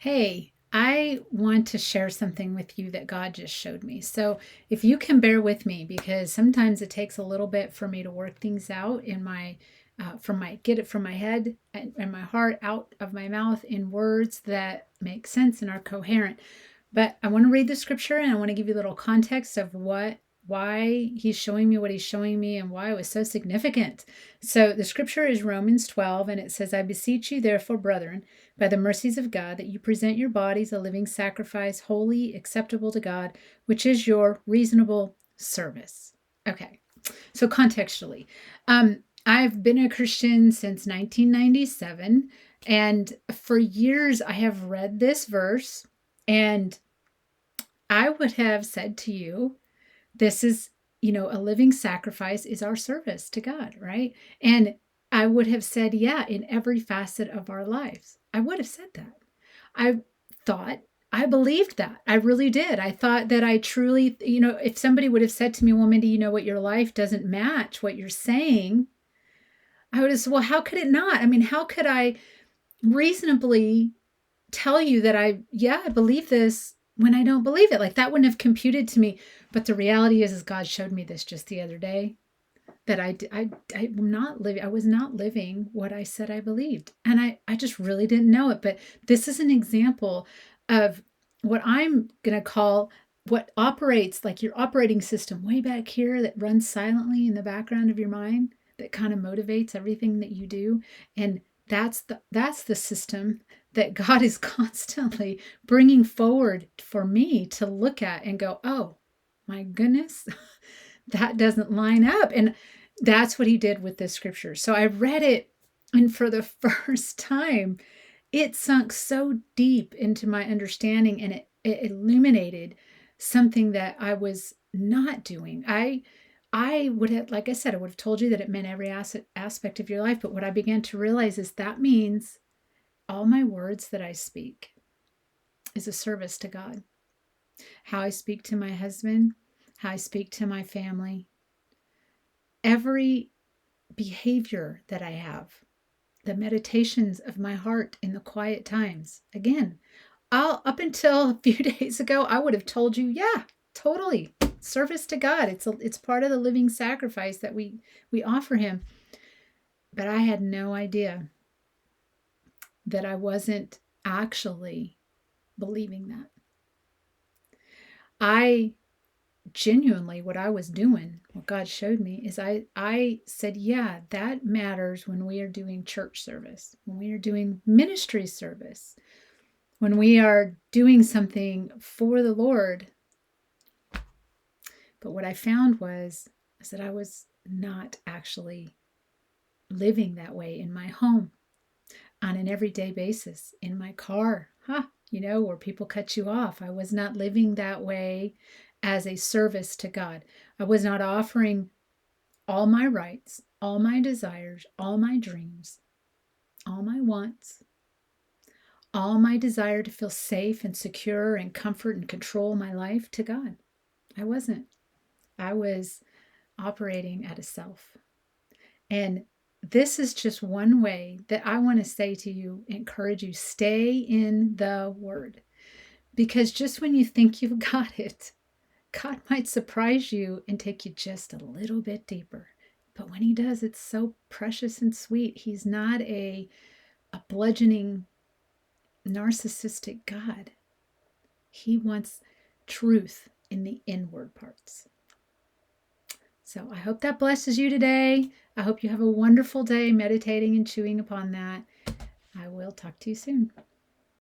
Hey, I want to share something with you that God just showed me. So, if you can bear with me, because sometimes it takes a little bit for me to work things out in my, from my, get it from my head and my heart out of my mouth in words that make sense and are coherent. But I want to read the scripture and I want to give you a little context of why he's showing me what he's showing me and why it was so significant. So the scripture is Romans 12, and it says, I beseech you, therefore, brethren, by the mercies of God, that you present your bodies a living sacrifice, holy, acceptable to God, which is your reasonable service. Okay, so contextually, I've been a Christian since 1997, and for years I have read this verse, and I would have said to you, this is, a living sacrifice is our service to God, right? And I would have said, yeah, in every facet of our lives. I would have said that. I thought, I believed that. I really did. I thought that I truly, if somebody would have said to me, well, Mindy, you know what, your life doesn't match what you're saying, I would have said, well, how could it not? I mean, how could I reasonably tell you that I believe this when I don't believe it? Like that wouldn't have computed to me. But the reality is God showed me this just the other day, that I'm not living, I was not living what I said I believed. And I just really didn't know it. But this is an example of what I'm going to call what operates like your operating system way back here that runs silently in the background of your mind, that kind of motivates everything that you do. And that's the system that God is constantly bringing forward for me to look at and go, oh my goodness, that doesn't line up. And that's what he did with this scripture. So I read it, and for the first time, it sunk so deep into my understanding, and it illuminated something that I was not doing. I would have, like I said, I would have told you that it meant every aspect of your life. But what I began to realize is that means all my words that I speak is a service to God. How I speak to my husband, how I speak to my family, every behavior that I have, the meditations of my heart in the quiet times. Again, up until a few days ago, I would have told you, yeah, totally service to God. It's part of the living sacrifice that we offer him. But I had no idea that I wasn't actually believing that. I genuinely, what I was doing, what God showed me, is I said, yeah, that matters when we are doing church service, when we are doing ministry service, when we are doing something for the Lord. But what I found was that I was not actually living that way in my home on an everyday basis, in my car, where people cut you off. I was not living that way as a service to God. I was not offering all my rights, all my desires, all my dreams, all my wants, all my desire to feel safe and secure and comfort and control my life to God. I wasn't. I was operating at a self. And this is just one way that I want to say to you, encourage you, stay in the Word. Because just when you think you've got it, God might surprise you and take you just a little bit deeper. But when he does, it's so precious and sweet. He's not a bludgeoning, narcissistic God. He wants truth in the inward parts. So I hope that blesses you today. I hope you have a wonderful day meditating and chewing upon that. I will talk to you soon.